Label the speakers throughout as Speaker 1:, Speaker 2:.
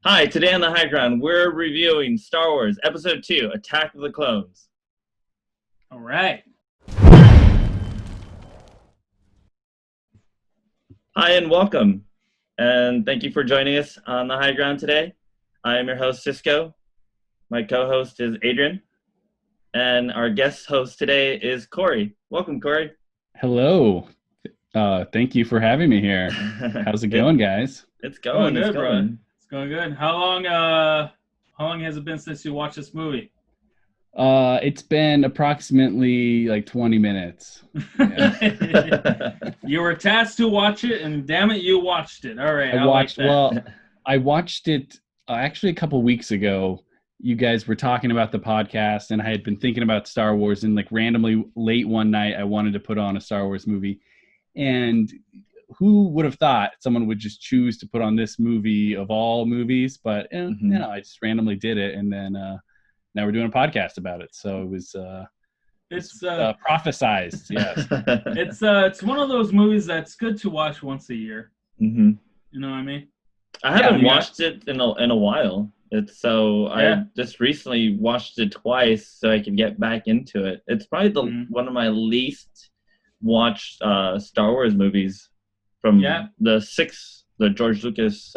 Speaker 1: Hi, today on the Highground, we're reviewing Star Wars Episode 2, Attack of the Clones.
Speaker 2: All right.
Speaker 1: Hi and welcome, and thank you for joining us on the Highground today. I am your host, Cisco. My co-host is Adrian, and our guest host today is Corey. Welcome, Corey.
Speaker 3: Hello. Thank you for having me here. How's it going, guys?
Speaker 1: It's going.
Speaker 2: Good, bro. It's going good. How long has it been since you watched this movie?
Speaker 3: It's been approximately like 20 minutes.
Speaker 1: Yeah.
Speaker 2: You were tasked to watch it, and damn it, you watched it. All right.
Speaker 3: I watched it actually a couple weeks ago. You guys were talking about the podcast, and I had been thinking about Star Wars, and like randomly late one night, I wanted to put on a Star Wars movie. And who would have thought someone would just choose to put on this movie of all movies? But I just randomly did it, and then now we're doing a podcast about it. So it was prophesized. Yes,
Speaker 2: it's one of those movies that's good to watch once a year.
Speaker 1: Mm-hmm.
Speaker 2: You know what I mean?
Speaker 1: I haven't watched it in a while. I just recently watched it twice so I could get back into it. It's probably one of my least watched Star Wars movies from the George Lucas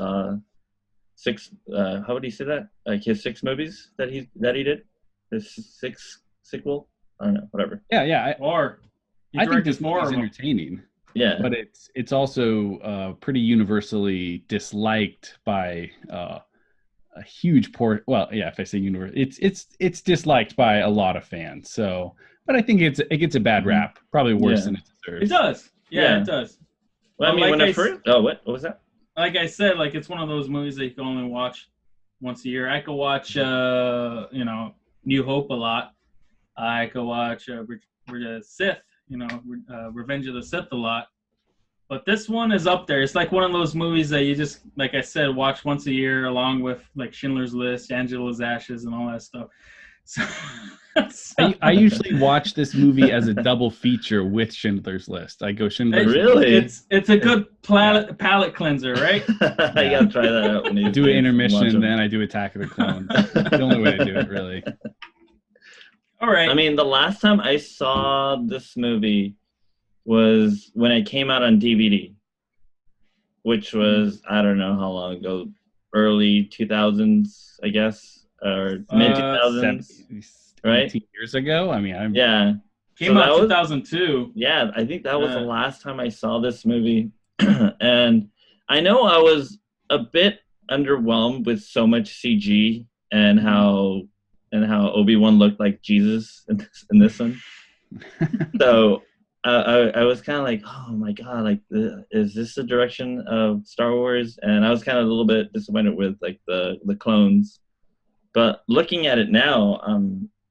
Speaker 1: six. How would he say that? Like his 6 movies that he did. His 6 sequel. I don't know. Whatever.
Speaker 3: Yeah. I think this
Speaker 2: more
Speaker 3: movie is entertaining.
Speaker 1: Yeah,
Speaker 3: but it's also pretty universally disliked by a huge port. Well, yeah, if I say universe, it's disliked by a lot of fans. So, but I think it gets a bad rap, probably worse than it deserves.
Speaker 2: It does. Yeah, it does.
Speaker 1: Well, I mean, when I first, what was that?
Speaker 2: Like I said, like it's one of those movies that you can only watch once a year. I could watch, New Hope a lot. I could watch Sith, Revenge of the Sith a lot. But this one is up there. It's like one of those movies that you just, like I said, watch once a year, along with like Schindler's List, Angela's Ashes, and all that stuff. So
Speaker 3: I usually watch this movie as a double feature with Schindler's List. I go Schindler's List.
Speaker 1: Really?
Speaker 2: It's a good palate cleanser, right?
Speaker 1: I gotta try that out. When
Speaker 3: I do an intermission, then I do Attack of the Clones. The only way to do it, really.
Speaker 2: All right.
Speaker 1: I mean, the last time I saw this movie was when it came out on DVD, which was, I don't know how long ago, early 2000s, I guess, or mid 2000s, right?
Speaker 3: 18 years ago. I mean,
Speaker 2: came out 2002.
Speaker 1: Yeah, I think that was the last time I saw this movie, and I know I was a bit underwhelmed with so much CG and how Obi-Wan looked like Jesus in this one. So I was kind of like, oh my god, like is this the direction of Star Wars? And I was kind of a little bit disappointed with like the clones. But looking at it now,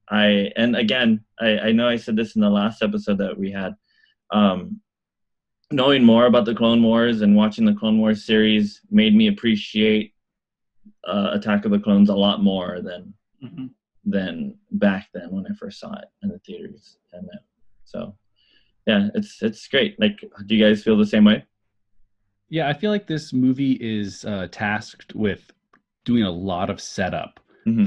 Speaker 1: I know I said this in the last episode that we had, knowing more about the Clone Wars and watching the Clone Wars series made me appreciate Attack of the Clones a lot more than back then when I first saw it in the theaters. And so, yeah, it's great. Like, do you guys feel the same way?
Speaker 3: Yeah, I feel like this movie is tasked with doing a lot of setup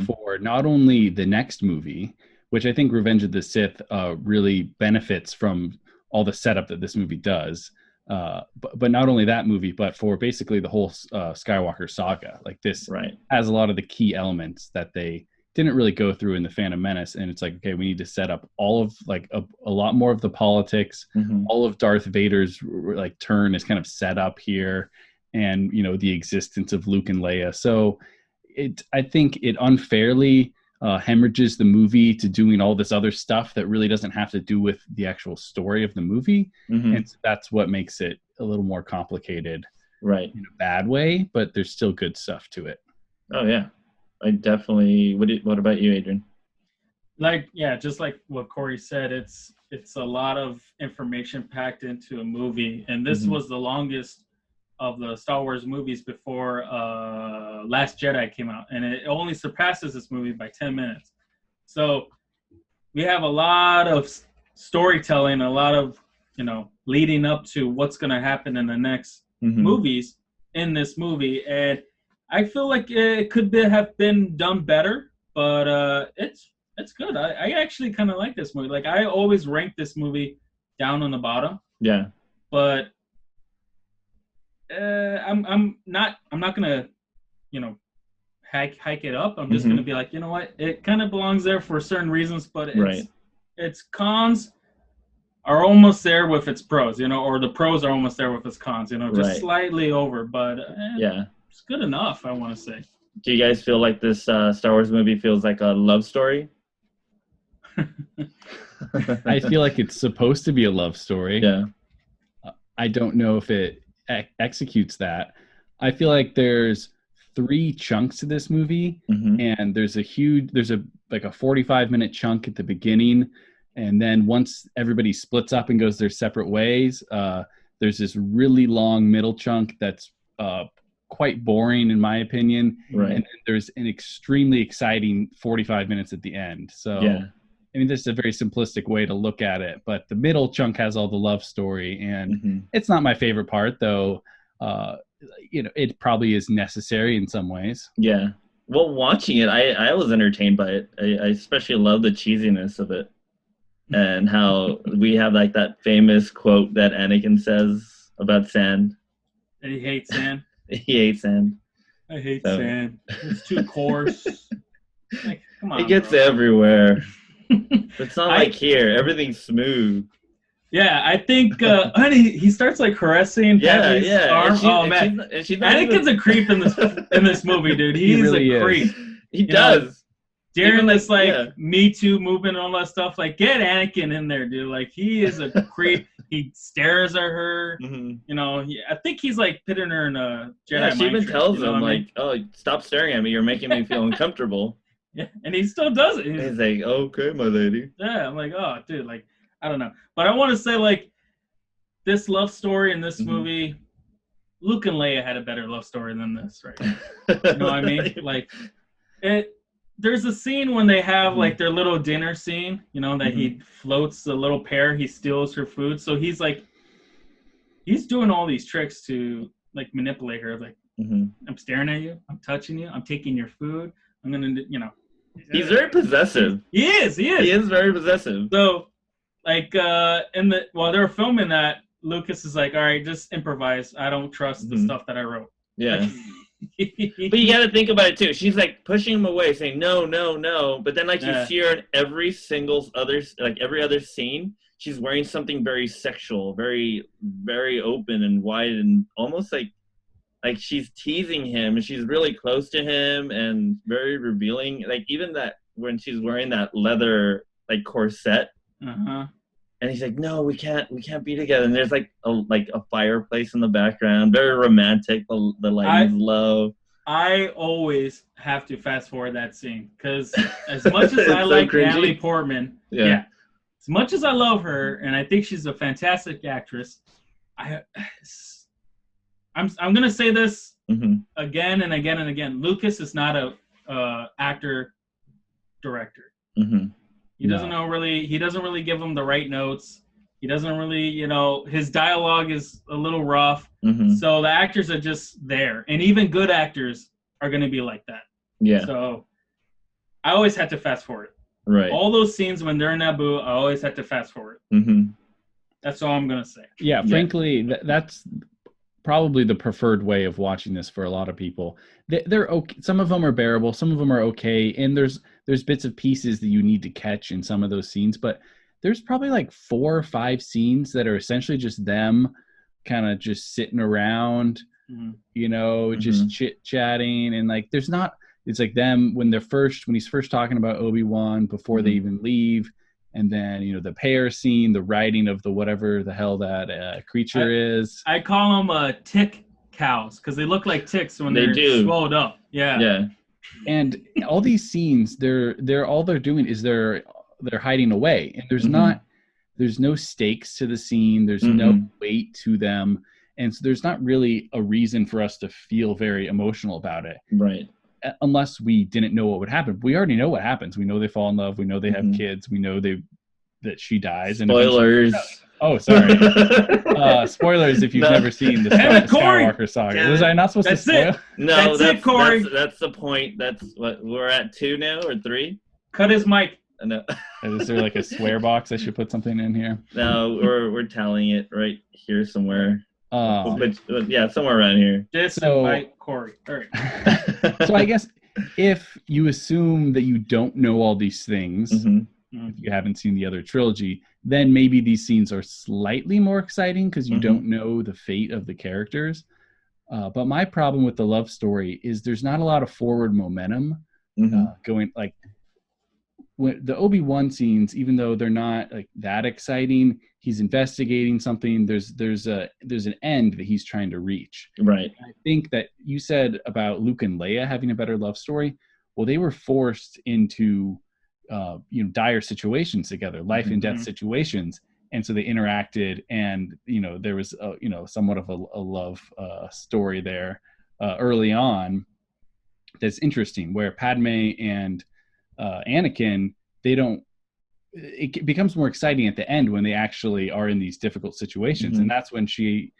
Speaker 3: for not only the next movie, which I think Revenge of the Sith really benefits from all the setup that this movie does, but not only that movie, but for basically the whole Skywalker saga. Like this has a lot of the key elements that they didn't really go through in the Phantom Menace, and it's like, okay, we need to set up all of like a lot more of the politics. All of Darth Vader's like turn is kind of set up here, and the existence of Luke and Leia. So I think it unfairly hemorrhages the movie to doing all this other stuff that really doesn't have to do with the actual story of the movie, and so that's what makes it a little more complicated,
Speaker 1: right?
Speaker 3: In a bad way, but there's still good stuff to it.
Speaker 1: Oh yeah. I definitely. What about you, Adrian?
Speaker 2: Just like what Corey said, it's a lot of information packed into a movie, and this was the longest of the Star Wars movies before Last Jedi came out, and it only surpasses this movie by 10 minutes. So we have a lot of storytelling, a lot of leading up to what's going to happen in the next movies in this movie, and I feel like it could have been done better, but it's good. I actually kind of like this movie. Like I always rank this movie down on the bottom.
Speaker 1: Yeah.
Speaker 2: But I'm not gonna, hike it up. I'm just gonna be like, you know what? It kind of belongs there for certain reasons, but its cons are almost there with its pros, or the pros are almost there with its cons, just slightly over, but it's good enough, I want to say.
Speaker 1: Do you guys feel like this Star Wars movie feels like a love story?
Speaker 3: I feel like it's supposed to be a love story.
Speaker 1: Yeah.
Speaker 3: I don't know if it executes that. I feel like there's 3 chunks to this movie, and there's a 45-minute chunk at the beginning, and then once everybody splits up and goes their separate ways, there's this really long middle chunk that's quite boring in my opinion,
Speaker 1: right.
Speaker 3: And then there's an extremely exciting 45 minutes at the end. So
Speaker 1: yeah.
Speaker 3: I mean, this is a very simplistic way to look at it, but the middle chunk has all the love story, and it's not my favorite part, though. It probably is necessary in some ways.
Speaker 1: Yeah. Well, watching it, I was entertained by it. I especially love the cheesiness of it, and how we have like that famous quote that Anakin says about sand.
Speaker 2: And he hates sand.
Speaker 1: He hates sand.
Speaker 2: I hate sand. It's too coarse. Like, come on,
Speaker 1: it gets everywhere. It's not like here. Everything's smooth.
Speaker 2: Yeah, I think he starts like caressing Pepe's arm. Oh man, Anakin's a creep in this movie, dude. He's really a creep.
Speaker 1: He does.
Speaker 2: During this Me Too movement and all that stuff, like get Anakin in there, dude. Like he is a creep. He stares at her. I think he's like pitting her in a Jedi.
Speaker 1: Yeah, she even tells him like, "Oh, stop staring at me. You're making me feel uncomfortable."
Speaker 2: Yeah, and he still does it.
Speaker 1: He's like, "Okay, my lady."
Speaker 2: Yeah, I'm like, oh, dude, like. I don't know. But I want to say, like, this love story in this movie, Luke and Leia had a better love story than this, right? You know what I mean? Like, there's a scene when they have, like, their little dinner scene, that he floats the little pear, he steals her food. So he's, like, he's doing all these tricks to, like, manipulate her. Like, I'm staring at you, I'm touching you, I'm taking your food, I'm going to,
Speaker 1: He's very possessive.
Speaker 2: He is.
Speaker 1: He is very possessive.
Speaker 2: So... Like while they were filming that, Lucas is like, "All right, just improvise. I don't trust the stuff that I wrote."
Speaker 1: Yeah. But you got to think about it too. She's like pushing him away, saying no, no, no. But then like you see her in every other scene, she's wearing something very sexual, very, very open and wide, and almost like she's teasing him, and she's really close to him and very revealing. Like even that when she's wearing that leather like corset. And he's like, "No, we can't be together." And there's like a fireplace in the background, very romantic. The lighting's low.
Speaker 2: I always have to fast forward that scene because as much as I like Natalie Portman, as much as I love her and I think she's a fantastic actress, I'm gonna say this again and again and again. Lucas is not a actor director. He doesn't He doesn't really give them the right notes. He doesn't really, his dialogue is a little rough. So the actors are just there, and even good actors are going to be like that.
Speaker 1: Yeah.
Speaker 2: So I always had to fast forward.
Speaker 1: Right.
Speaker 2: All those scenes when they're in Naboo, I always had to fast forward. That's all I'm going to say.
Speaker 3: Yeah, frankly, that's probably the preferred way of watching this for a lot of people. They're okay. Some of them are bearable. Some of them are okay. And there's bits of pieces that you need to catch in some of those scenes. But there's probably like 4 or 5 scenes that are essentially just them kind of just sitting around, just chit-chatting. And like it's like them when he's first talking about Obi-Wan before they even leave. And then, the pear scene, the riding of the whatever the hell that creature is.
Speaker 2: I call them tick cows because they look like ticks when they're swelled up. Yeah.
Speaker 1: Yeah.
Speaker 3: And all these scenes, they're all they're doing is they're hiding away. And there's no stakes to the scene. There's no weight to them. And so there's not really a reason for us to feel very emotional about it.
Speaker 1: Right.
Speaker 3: Unless we didn't know what would happen. We already know what happens. We know they fall in love. We know they have kids. We know that she dies.
Speaker 1: Spoilers.
Speaker 3: Oh, sorry. Spoilers if you've never seen the Skywalker saga. Was I not supposed to spoil?
Speaker 1: No,
Speaker 2: that's it, Corey.
Speaker 1: That's the point. That's what we're at 2 now or 3.
Speaker 2: Cut his mic.
Speaker 1: No.
Speaker 3: Is there like a swear box? I should put something in here.
Speaker 1: No, we're telling it right here somewhere. But yeah, somewhere around here.
Speaker 2: Just invite Corey. All right.
Speaker 3: So I guess if you assume that you don't know all these things, if you haven't seen the other trilogy, then maybe these scenes are slightly more exciting because you don't know the fate of the characters. But my problem with the love story is there's not a lot of forward momentum going. Like when the Obi-Wan scenes, even though they're not like that exciting, he's investigating something. There's an end that he's trying to reach.
Speaker 1: Right.
Speaker 3: I think that you said about Luke and Leia having a better love story. Well, they were forced into dire situations together, life and death situations, and so they interacted, and there was somewhat of a love story there early on that's interesting, where Padme and Anakin, it becomes more exciting at the end when they actually are in these difficult situations, and that's when she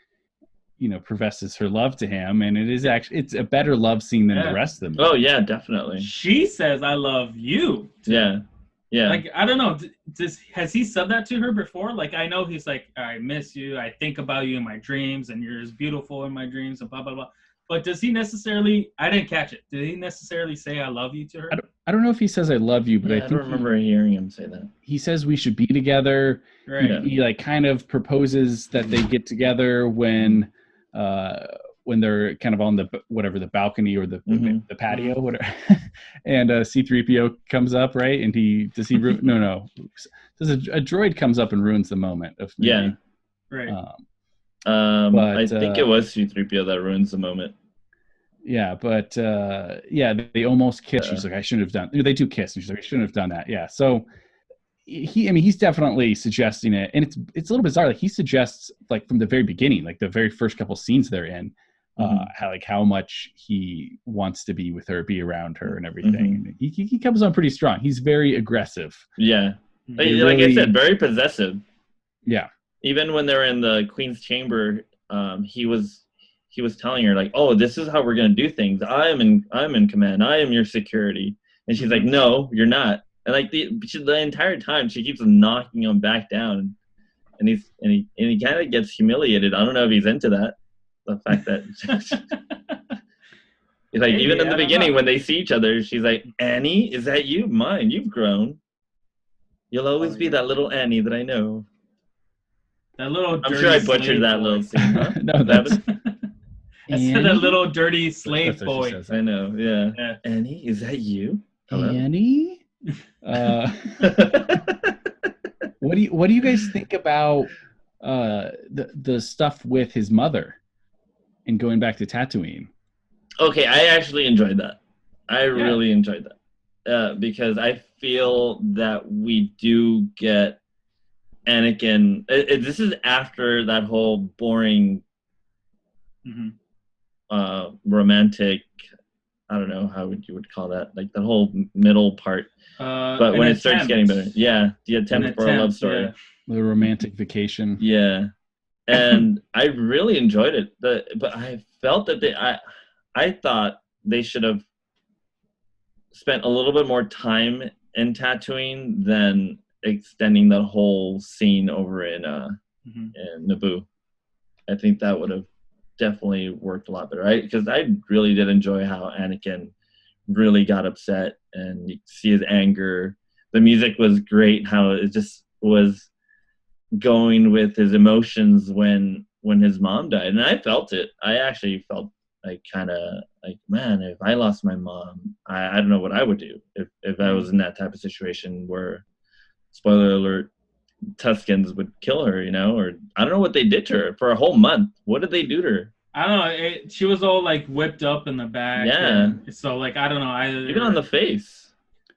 Speaker 3: professes her love to him, and it's a better love scene than the rest of them.
Speaker 1: Oh yeah, definitely.
Speaker 2: She says, "I love you."
Speaker 1: Yeah.
Speaker 2: Like, I don't know. Has he said that to her before? Like, I know he's like, "I miss you. I think about you in my dreams, and you're as beautiful in my dreams," and blah blah blah. But does he necessarily? I didn't catch it. Did he necessarily say "I love you" to her?
Speaker 3: I don't know if he says "I love you," but I think
Speaker 1: don't remember hearing him say that.
Speaker 3: He says we should be together.
Speaker 2: Right.
Speaker 3: He like kind of proposes that they get together when they're kind of on the balcony or the patio, whatever. And C-3PO comes up, right? And does a droid comes up and ruins the moment of maybe.
Speaker 1: Yeah.
Speaker 2: Right.
Speaker 3: But
Speaker 1: I think it was C-3PO that ruins the moment.
Speaker 3: Yeah, but they almost kiss. She's like, I shouldn't have done. They do kiss, and she's like, I shouldn't have done that. Yeah, so he's definitely suggesting it, and it's a little bizarre. Like he suggests, like from the very beginning, like the very first couple scenes they're in, how much he wants to be with her, be around her, and everything. He comes on pretty strong. He's very aggressive.
Speaker 1: Yeah, like I said, very possessive.
Speaker 3: Yeah.
Speaker 1: Even when they're in the Queen's chamber, he was telling her like, "Oh, this is how we're gonna do things. I'm in command. I am your security." And she's like, "No, you're not." And like the entire time, she keeps knocking him back down, and he kind of gets humiliated. I don't know if he's into that. The fact that he's like, even in the beginning when they see each other, she's like, "Annie, is that you? Mine. You've grown. You'll always be that little Annie that I know."
Speaker 2: That little.
Speaker 1: I'm sure I butchered that little scene. Huh?
Speaker 3: No, that's.
Speaker 2: I said that little dirty slave boy.
Speaker 1: I know. Yeah. Annie, is that you?
Speaker 3: Hello? Annie. What do you guys think about the stuff with his mother and going back to Tatooine?
Speaker 1: Okay, I actually enjoyed that. I really enjoyed that because I feel that we do get Anakin. This is after that whole boring, romantic. I don't know how you would call that, like the whole middle part. But when it starts getting better, the attempt for a love story,
Speaker 3: the romantic vacation.
Speaker 1: Yeah, and I really enjoyed it. But I felt that I thought they should have spent a little bit more time in Tatooine than extending the whole scene over in Naboo. I think that would have definitely worked a lot better, because I really did enjoy how Anakin really got upset, and you see his anger. The music was great, how it just was going with his emotions when his mom died, and I felt it. I actually felt like kind of like, man, if I lost my mom, I don't know what I would do if I was in that type of situation where, spoiler alert, Tuscans would kill her, or I don't know what they did to her for a whole month. What did they do to her?
Speaker 2: I don't know. She was all like whipped up in the back.
Speaker 1: Yeah.
Speaker 2: So like, I don't know.
Speaker 1: Even on the face.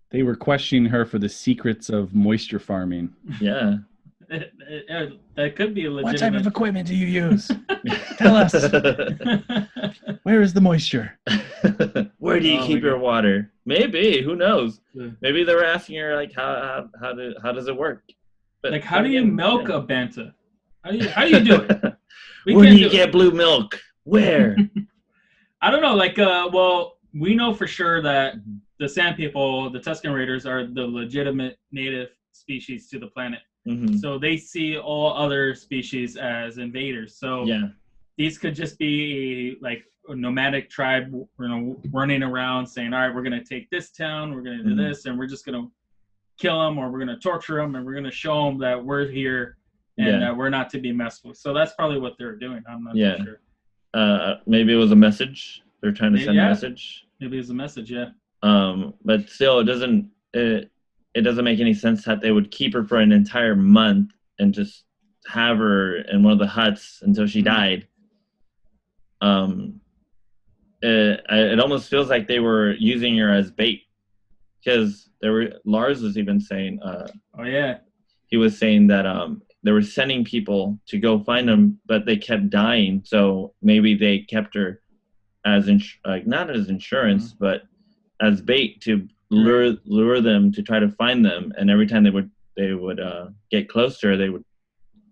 Speaker 3: They were questioning her for the secrets of moisture farming.
Speaker 1: Yeah.
Speaker 2: That could be a legitimate.
Speaker 3: What type of equipment do you use? Tell us. Where is the moisture?
Speaker 1: Where do you keep your water? Maybe. Who knows? Maybe they were asking her like, how does it work?
Speaker 2: But like, how do you milk a banta? How you do it?
Speaker 1: Where do you get blue milk? Where?
Speaker 2: I don't know. Like, well, we know for sure that the Sand People, the Tusken Raiders, are the legitimate native species to the planet.
Speaker 1: Mm-hmm.
Speaker 2: So they see all other species as invaders. So these could just be like a nomadic tribe, running around saying, "All right, we're going to take this town, we're going to do this, and we're just going to kill them, or we're going to torture them, and we're going to show them that we're here and that we're not to be messed with." So that's probably what they're doing. I'm not too sure.
Speaker 1: Maybe it was a message. They're trying to send a message.
Speaker 2: Maybe it's a message, yeah.
Speaker 1: But still, it doesn't make any sense that they would keep her for an entire month and just have her in one of the huts until she died. It almost feels like they were using her as bait, because Lars was even saying. He was saying that they were sending people to go find them, but they kept dying. So maybe they kept her as not as insurance, but as bait to lure them to try to find them. And every time they would get closer, they would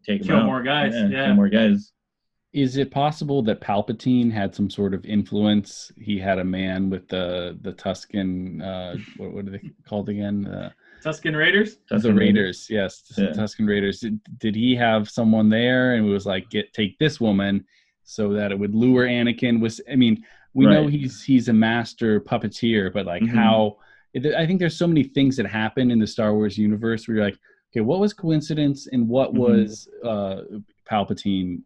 Speaker 1: take
Speaker 2: kill
Speaker 1: them out.
Speaker 2: More guys.
Speaker 1: Kill more guys.
Speaker 3: Is it possible that Palpatine had some sort of influence? He had a man with the Tusken. What are they called again?
Speaker 2: Tusken Raiders?
Speaker 3: The Raiders, yes. Tusken Raiders. Did he have someone there and it was like, take this woman so that it would lure Anakin? We know he's a master puppeteer, but like how... I think there's so many things that happen in the Star Wars universe where you're like, okay, what was coincidence and what was Palpatine?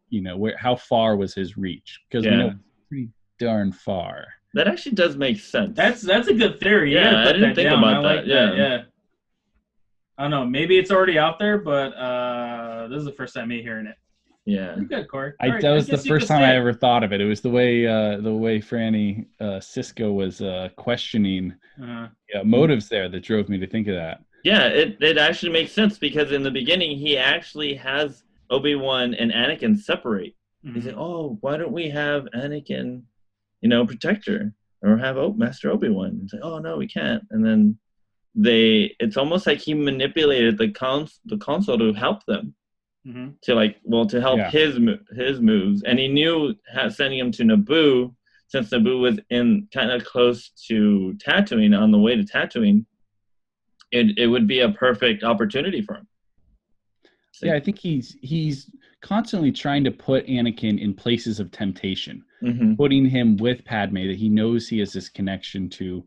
Speaker 3: How far was his reach? Because we know it's pretty darn far.
Speaker 1: That actually does make sense.
Speaker 2: That's a good theory.
Speaker 1: Yeah, I didn't think about that.
Speaker 2: Yeah. I don't know. Maybe it's already out there, but this is the first time me hearing it.
Speaker 1: Yeah.
Speaker 2: Pretty good, Corey.
Speaker 3: That was the first time I ever thought of it. It was the way Franny Cisco was questioning motives there that drove me to think of that.
Speaker 1: Yeah, it actually makes sense, because in the beginning he actually has Obi-Wan and Anakin separate. He's like, "Oh, why don't we have Anakin, protect her, or have Master Obi-Wan?" He's like, "Oh no, we can't." And then it's almost like he manipulated the console to help them. To help his moves, and he knew sending him to Naboo, since Naboo was in kind of close to Tatooine, on the way to Tatooine, it would be a perfect opportunity for him.
Speaker 3: Yeah, I think he's constantly trying to put Anakin in places of temptation, putting him with Padme that he knows he has this connection to,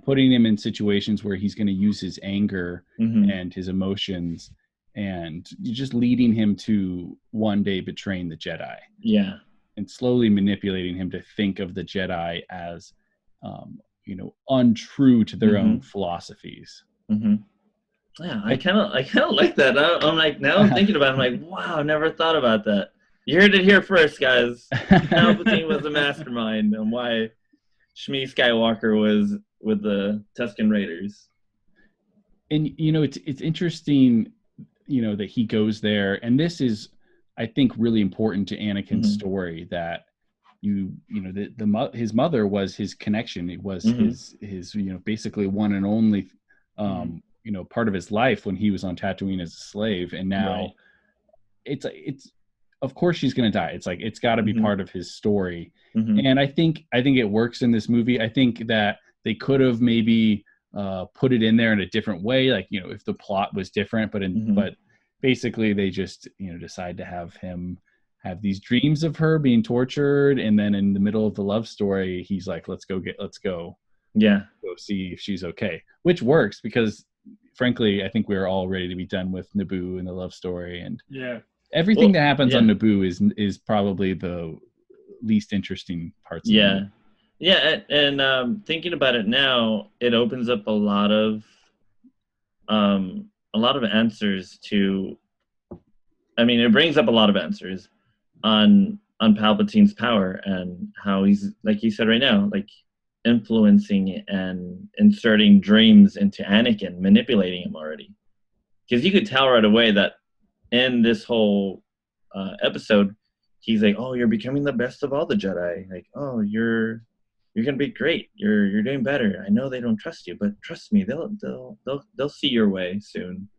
Speaker 3: putting him in situations where he's going to use his anger and his emotions, and just leading him to one day betraying the Jedi. Yeah. And slowly manipulating him to think of the Jedi as, untrue to their own philosophies.
Speaker 1: Yeah, I kind of like that. I'm like, now I'm thinking about it, I'm like, wow, never thought about that. You heard it here first, guys. Palpatine was a mastermind, and why Shmi Skywalker was with the Tusken Raiders.
Speaker 3: And, it's interesting, that he goes there. And this is, I think, really important to Anakin's story, that his mother was his connection. It was his basically one and only, part of his life when he was on Tatooine as a slave. And now it's of course she's going to die. It's like, it's got to be part of his story. And I think it works in this movie. I think that they could have maybe put it in there in a different way, like if the plot was different, but basically they just decide to have him have these dreams of her being tortured, and then in the middle of the love story he's like, let's go see if she's okay, which works because frankly I think we're all ready to be done with Naboo and the love story, and everything that happens on Naboo is probably the least interesting parts of the movie.
Speaker 1: And thinking about it now, it opens up a lot of answers to. I mean, it brings up a lot of answers on Palpatine's power and how he's, like you said right now, like influencing and inserting dreams into Anakin, manipulating him already. Because you could tell right away that in this whole episode, he's like, "Oh, you're becoming the best of all the Jedi. Like, oh, you're gonna be great. You're doing better. I know they don't trust you, but trust me, they'll see your way soon."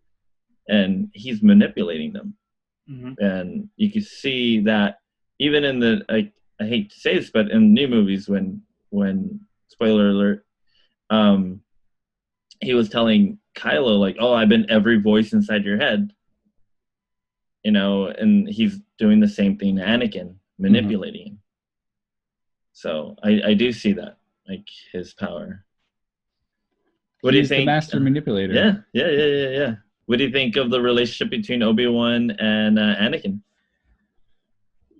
Speaker 1: And he's manipulating them. And you can see that even in the I hate to say this, but in new movies, when spoiler alert, he was telling Kylo like, "Oh, I've been every voice inside your head," and he's doing the same thing to Anakin, manipulating him. So I do see that, like his power. What do you think?
Speaker 3: The master manipulator.
Speaker 1: Yeah. What do you think of the relationship between Obi-Wan and Anakin?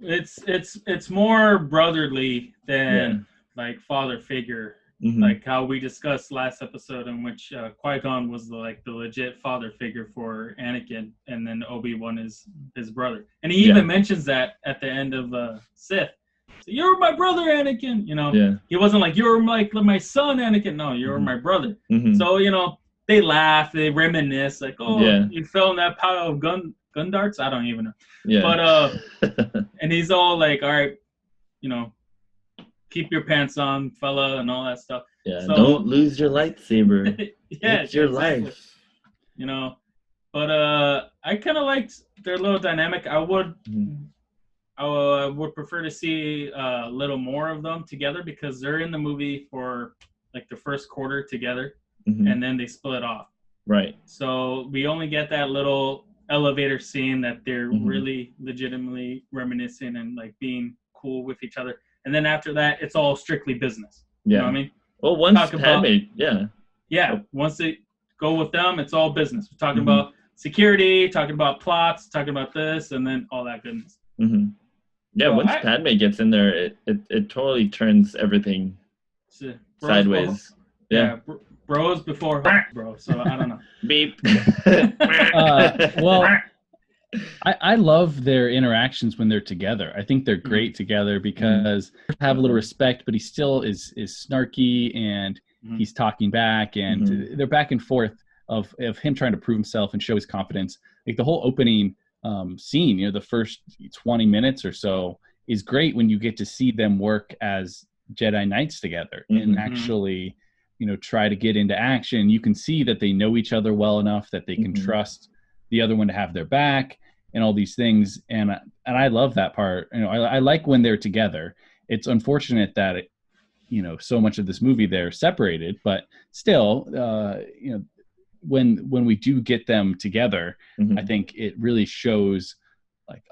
Speaker 2: It's more brotherly than like father figure, like how we discussed last episode, in which Qui-Gon was the legit father figure for Anakin, and then Obi-Wan is his brother, and he even mentions that at the end of Sith. So, you're my brother, Anakin. He wasn't like, you're my son, Anakin. No, you're my brother. So they laugh, they reminisce, like, you fell in that pile of gun darts. I don't even know. But and he's all like, all right, keep your pants on, fella, and all that stuff.
Speaker 1: Yeah, so, don't lose your lightsaber.
Speaker 2: It's your life. But I kind of liked their little dynamic. I would prefer to see a little more of them together, because they're in the movie for like the first quarter together, and then they split off.
Speaker 1: Right.
Speaker 2: So we only get that little elevator scene that they're really legitimately reminiscing and like being cool with each other. And then after that, it's all strictly business.
Speaker 1: Yeah.
Speaker 2: You know what I mean?
Speaker 1: Well, once Padme,
Speaker 2: Yeah. Once they go with them, it's all business. We're talking about security, talking about plots, talking about this, and then all that goodness.
Speaker 1: Yeah, so once Padme gets in there, it totally turns everything sideways.
Speaker 2: Bros before bro, so I don't know.
Speaker 1: Beep.
Speaker 3: Well, I love their interactions when they're together. I think they're great together because they have a little respect, but he still is snarky, and he's talking back, and they're back and forth of him trying to prove himself and show his confidence. Like the whole opening scene, the first 20 minutes or so is great when you get to see them work as Jedi Knights together and actually try to get into action. You can see that they know each other well enough that they can trust the other one to have their back and all these things. And I love that part. I like when they're together. It's unfortunate that so much of this movie they're separated, but still, when we do get them together, I think it really shows like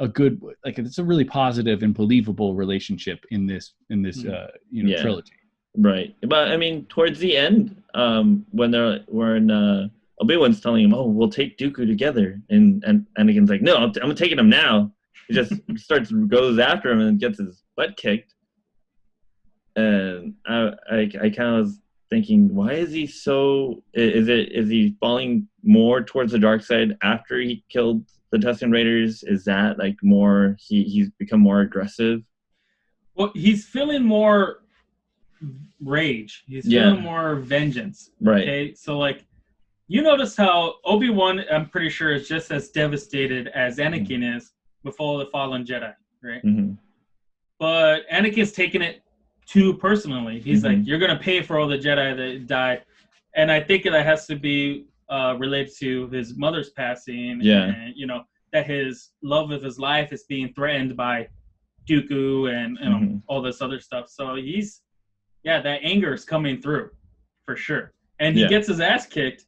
Speaker 3: it's a really positive and believable relationship in this trilogy.
Speaker 1: Right. But I mean, towards the end, when Obi-Wan's telling him, "Oh, we'll take Dooku together," and Anakin's like, "No, I'm taking him now." He just goes after him and gets his butt kicked. And I kind of was thinking, why is he so? Is he falling more towards the dark side after he killed the Tusken Raiders? Is that like more? He's become more aggressive.
Speaker 2: Well, he's feeling more rage. He's feeling more vengeance.
Speaker 1: Right.
Speaker 2: Okay, so like, you notice how Obi-Wan, I'm pretty sure, is just as devastated as Anakin is with all the fallen Jedi, right? But Anakin's taking it too personally. He's like, you're gonna pay for all the Jedi that died, and I think that has to be related to his mother's passing. And that his love of his life is being threatened by Dooku and all this other stuff. So he's that anger is coming through for sure, and he gets his ass kicked,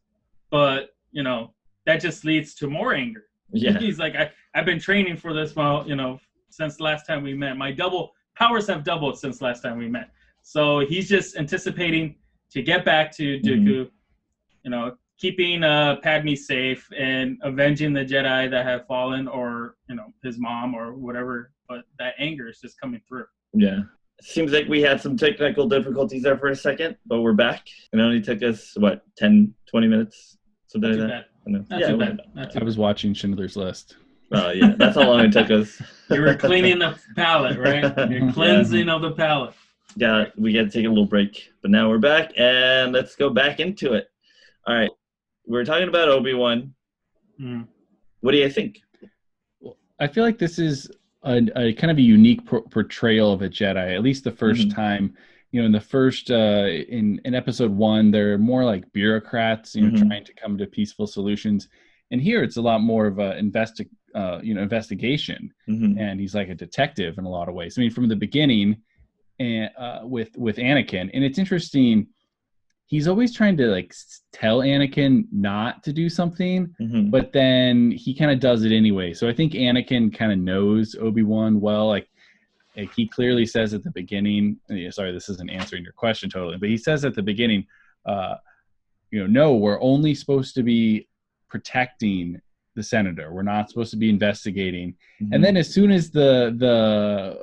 Speaker 2: but that just leads to more anger. He's like, I've been training for this since the last time we met. My powers have doubled since last time we met. So he's just anticipating to get back to Dooku, keeping Padme safe and avenging the Jedi that have fallen, or his mom or whatever. But that anger is just coming through.
Speaker 1: Yeah. Seems like we had some technical difficulties there for a second, but we're back. It only took us, 10, 20 minutes? Something like that?
Speaker 2: Not too bad.
Speaker 3: I was watching Schindler's List.
Speaker 1: Oh, yeah. That's how long it took us.
Speaker 2: You were cleaning the palate, right? You're cleansing of the palate.
Speaker 1: Yeah, we got to take a little break. But now we're back, and let's go back into it. All right. We're talking about Obi-Wan. What do you think?
Speaker 3: Well, I feel like this is a kind of a unique portrayal of a Jedi, at least the first time. In the first in episode 1, they're more like bureaucrats, trying to come to peaceful solutions. And here it's a lot more of a investigation, and he's like a detective in a lot of ways. I mean, from the beginning, and with Anakin, and it's interesting. He's always trying to like tell Anakin not to do something, but then he kind of does it anyway. So I think Anakin kind of knows Obi-Wan well. Like he clearly says at the beginning. Sorry, this isn't answering your question totally, but he says at the beginning, no, we're only supposed to be protecting the senator. We're not supposed to be investigating. And then as soon as the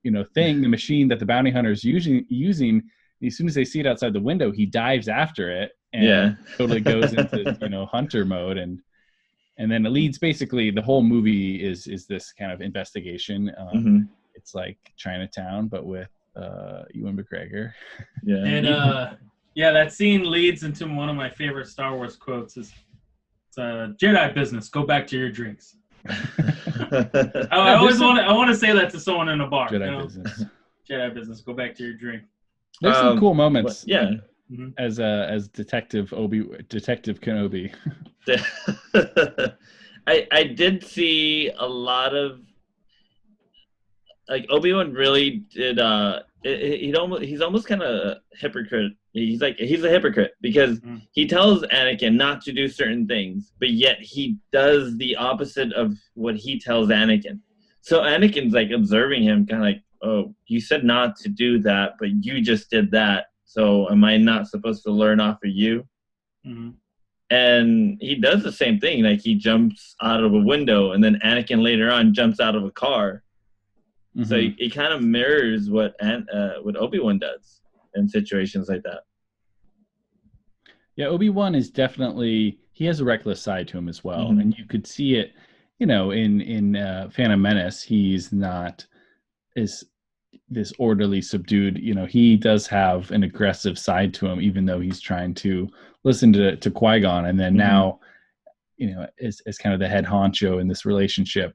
Speaker 3: machine that the bounty hunter is using, as soon as they see it outside the window, he dives after it and totally goes into hunter mode, and then it leads basically the whole movie is this kind of investigation. It's like Chinatown, but with Ewan McGregor.
Speaker 2: Yeah, and that scene leads into one of my favorite Star Wars quotes: "It's Jedi business. Go back to your drinks." I want to say that to someone in a bar.
Speaker 3: Jedi business.
Speaker 2: Jedi business. Go back to your drink.
Speaker 3: There's some cool moments.
Speaker 1: Yeah.
Speaker 3: As Detective Kenobi.
Speaker 1: I did see a lot of like Obi-Wan really did he's almost kind of hypocrite. He's a hypocrite because he tells Anakin not to do certain things, but yet he does the opposite of what he tells Anakin. So Anakin's like observing him kind of like, oh, you said not to do that, but you just did that. So am I not supposed to learn off of you? And he does the same thing. Like he jumps out of a window, and then Anakin later on jumps out of a car. So he kind of mirrors what Obi-Wan does in situations like that.
Speaker 3: Yeah, Obi-Wan is definitely, he has a reckless side to him as well. And you could see it, in Phantom Menace. He's not is this orderly, subdued. He does have an aggressive side to him, even though he's trying to listen to Qui-Gon. And then now, as kind of the head honcho in this relationship,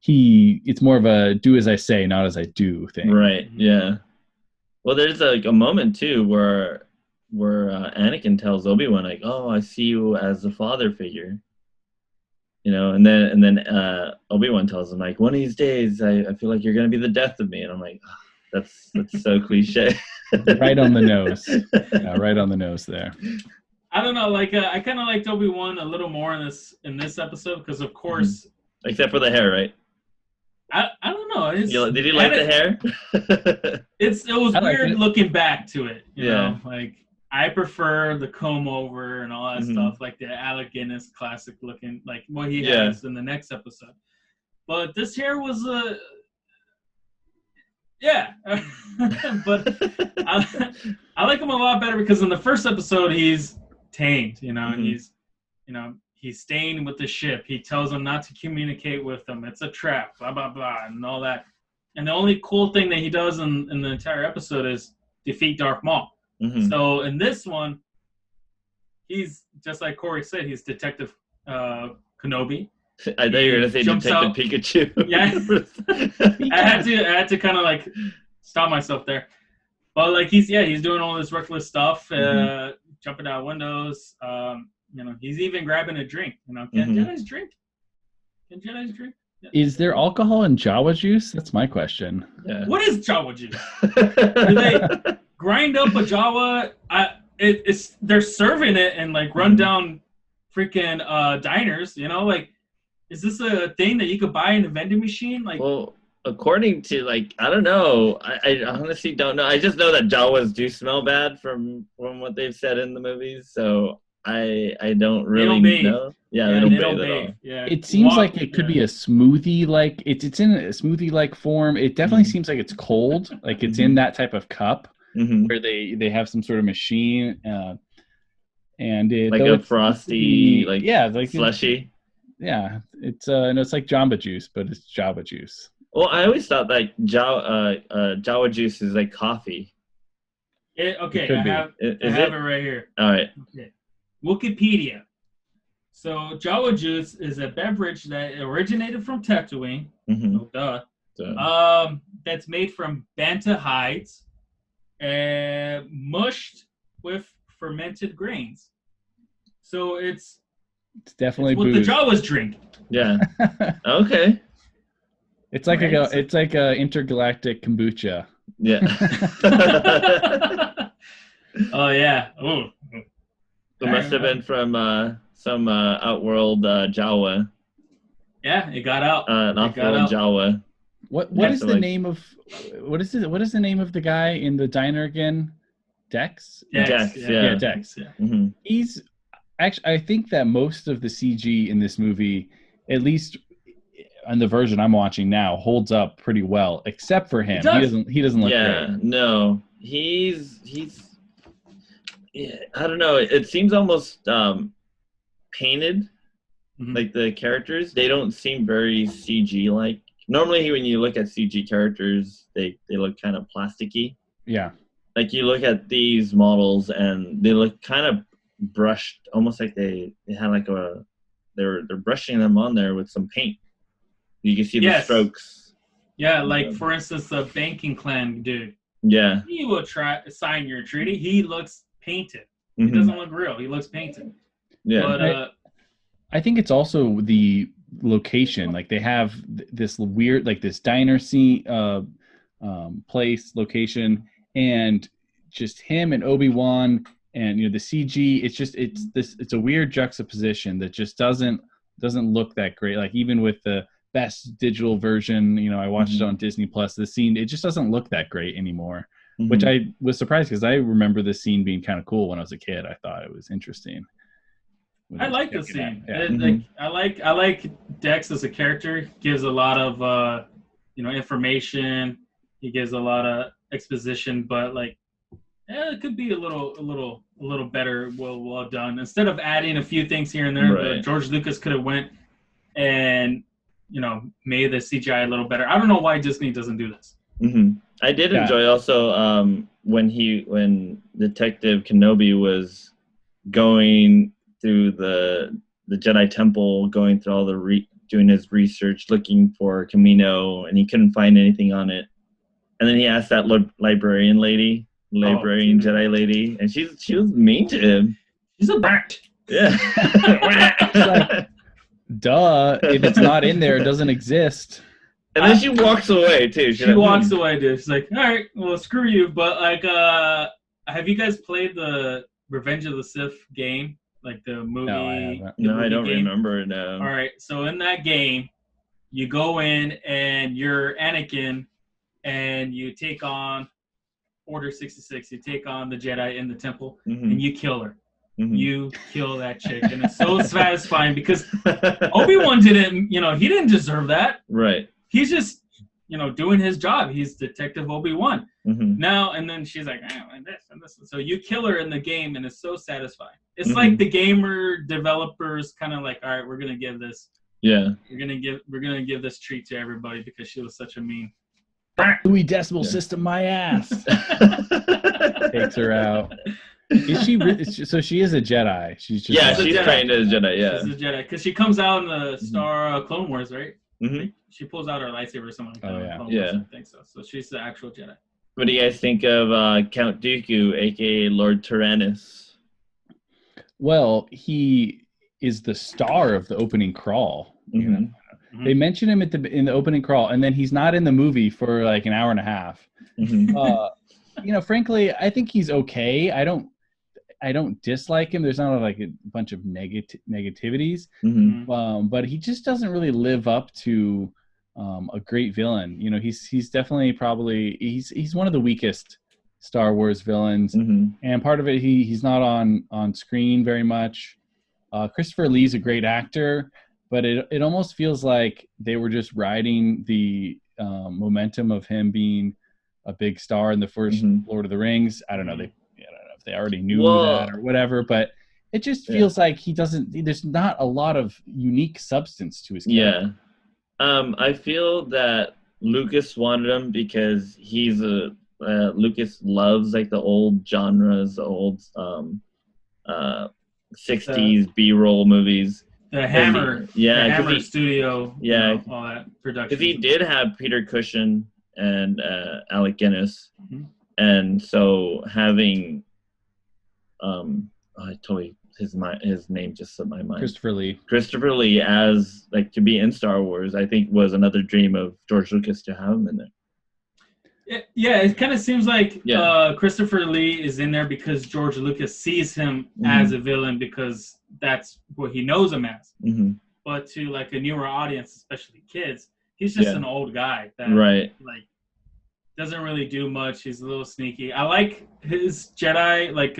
Speaker 3: it's more of a do as I say, not as I do thing.
Speaker 1: Right. Yeah. Well, there's like a moment too where Anakin tells Obi-Wan like, "Oh, I see you as a father figure." And then Obi-Wan tells him like, "One of these days, I feel like you're gonna be the death of me," and I'm like, oh, that's so cliche.
Speaker 3: Right on the nose. Yeah, right on the nose there.
Speaker 2: I don't know, like I kind of liked Obi-Wan a little more in this episode because, of course,
Speaker 1: except for the hair, right?
Speaker 2: I don't know.
Speaker 1: Did you like the hair?
Speaker 2: It was weird
Speaker 3: it.
Speaker 2: Looking back to it. You know, like I prefer the comb over and all that stuff, like the Alec Guinness classic looking, like what he has in the next episode. But this hair was but I like him a lot better because in the first episode he's tamed, and he's staying with the ship. He tells them not to communicate with them. It's a trap, blah, blah, blah, and all that. And the only cool thing that he does in the entire episode is defeat Darth Maul. So in this one, he's, just like Corey said, he's Detective Kenobi.
Speaker 1: I thought you were going to say Detective Pikachu.
Speaker 2: Yeah. I had to kind of like stop myself there. But like he's doing all this reckless stuff, jumping out windows, he's even grabbing a drink. Can Jedi's drink? Can Jedi's drink? Yeah.
Speaker 3: Is there alcohol in Jawa juice? That's my question.
Speaker 2: Yeah. What is Jawa juice? Do they grind up a Jawa? They're serving it in like rundown freaking diners. Like, is this a thing that you could buy in a vending machine? Like,
Speaker 1: well, according to like, I don't know. I honestly don't know. I just know that Jawas do smell bad from what they've said in the movies. So I don't really know. Yeah, they don't bathe at all.
Speaker 2: Yeah.
Speaker 3: It seems like it could be a smoothie, like it's in a smoothie like form. It definitely seems like it's cold, like it's in that type of cup where they have some sort of machine, and
Speaker 1: like a frosty, like slushy.
Speaker 3: It's like Jamba Juice, but it's Java juice.
Speaker 1: Well, I always thought like Jawa juice is like coffee.
Speaker 2: I have it right here.
Speaker 1: All right.
Speaker 2: Okay. Wikipedia. So Jawa juice is a beverage that originated from Tatooine. That's made from banta hides and mushed with fermented grains. So it's
Speaker 3: It's definitely
Speaker 2: what the
Speaker 3: booze.
Speaker 2: Jawas drink.
Speaker 1: Yeah. Okay.
Speaker 3: It's like a intergalactic kombucha.
Speaker 1: Yeah.
Speaker 2: Oh yeah. Oh.
Speaker 1: It must have been from some outworld Jawa.
Speaker 2: Yeah, it got out.
Speaker 1: An off-world Jawa.
Speaker 3: What is the name of what is the name of the guy in the diner again? Dex?
Speaker 1: Dex,
Speaker 3: yeah. Dex.
Speaker 2: Yeah.
Speaker 3: Mm-hmm. He's actually, I think that most of the CG in this movie, at least on the version I'm watching now, holds up pretty well, except for him. He doesn't look great.
Speaker 1: No. He's yeah, I don't know. It seems almost painted. Mm-hmm. Like the characters, they don't seem very CG like. Normally when you look at CG characters, they look kind of plasticky.
Speaker 3: Yeah.
Speaker 1: Like you look at these models and they look kind of brushed, almost like they had like they're brushing them on there with some paint. You can see the strokes.
Speaker 2: Yeah, like for instance the banking clan dude.
Speaker 1: Yeah.
Speaker 2: He will sign your treaty. He looks painted. Mm-hmm. He doesn't look real. He looks painted. Yeah. But
Speaker 3: I think it's also the location. Like they have this weird, like this diner scene, place, location, and just him and Obi-Wan and the CG. It's a weird juxtaposition that just doesn't look that great. Like even with the best digital version, I watched it on Disney Plus. The scene, it just doesn't look that great anymore, which I was surprised because I remember this scene being kind of cool when I was a kid. I thought it was interesting.
Speaker 2: I like the scene. Yeah. I like Dex as a character. Gives a lot of information. He gives a lot of exposition, but it could be a little better. Well done. Instead of adding a few things here and there,
Speaker 1: right.
Speaker 2: George Lucas could have went and made the CGI a little better. I don't know why Disney doesn't do this.
Speaker 1: Mm-hmm. I did enjoy also when Detective Kenobi was going through the Jedi Temple, going through all doing his research, looking for Camino, and he couldn't find anything on it. And then he asked that librarian Jedi lady, and she was mean to him.
Speaker 2: She's a brat.
Speaker 1: Yeah.
Speaker 3: Duh! If it's not in there, it doesn't exist.
Speaker 1: And then she walks away too.
Speaker 2: She walks away, dude. She's like, "All right, well, screw you." But have you guys played the Revenge of the Sith game? Like the movie?
Speaker 3: No, I haven't.
Speaker 1: No, I don't remember it now.
Speaker 2: All right, so in that game, you go in and you're Anakin, and you take on Order 66. You take on the Jedi in the temple, and you kill her. Mm-hmm. You kill that chick, and it's so satisfying because Obi-Wan didn't, he didn't deserve that.
Speaker 1: Right.
Speaker 2: He's just, doing his job. He's Detective Obi-Wan.
Speaker 1: Mm-hmm.
Speaker 2: Now, and then she's like, and this and this. So you kill her in the game, and it's so satisfying. It's like the gamer developers kind of like, all right, we're gonna give this.
Speaker 1: Yeah.
Speaker 2: We're gonna give this treat to everybody because she was such a mean.
Speaker 3: Dewey Decimal System, my ass. Takes her out. Is she? So she is a Jedi. She's just
Speaker 1: she's trained as a Jedi. Yeah,
Speaker 2: she's a Jedi because she comes out in the Star Clone Wars, right?
Speaker 1: Mm-hmm.
Speaker 2: She pulls out her lightsaber or something.
Speaker 3: Oh yeah,
Speaker 2: Wars, I think so. So she's the actual Jedi.
Speaker 1: What do you guys think of Count Dooku, aka Lord Tyrannus?
Speaker 3: Well, he is the star of the opening crawl.
Speaker 1: Mm-hmm.
Speaker 3: They mention him in the opening crawl, and then he's not in the movie for like an hour and a half.
Speaker 1: Mm-hmm.
Speaker 3: Frankly, I think he's okay. I don't dislike him. There's not like a bunch of negativities, but he just doesn't really live up to a great villain. He's definitely probably he's one of the weakest Star Wars villains, and part of it he's not on screen very much. Christopher Lee's a great actor, but it almost feels like they were just riding the momentum of him being a big star in the first Lord of the Rings. I don't know. I don't know if they already knew that or whatever, but it just feels like there's not a lot of unique substance to his character.
Speaker 1: Yeah. I feel that Lucas wanted him because Lucas loves like the old genres, the old 60s B-roll movies.
Speaker 2: The Hammer, Hammer Studio, all that production.
Speaker 1: Because he did have Peter Cushing and Alec Guinness, and so having I totally his name just slipped my mind.
Speaker 3: Christopher Lee.
Speaker 1: Christopher Lee as like to be in Star Wars, I think was another dream of George Lucas to have him in there.
Speaker 2: Yeah, it kind of seems like Christopher Lee is in there because George Lucas sees him as a villain because that's what he knows him as.
Speaker 1: Mm-hmm.
Speaker 2: But to like a newer audience, especially kids, he's just an old guy that like doesn't really do much. He's a little sneaky. I like his Jedi, like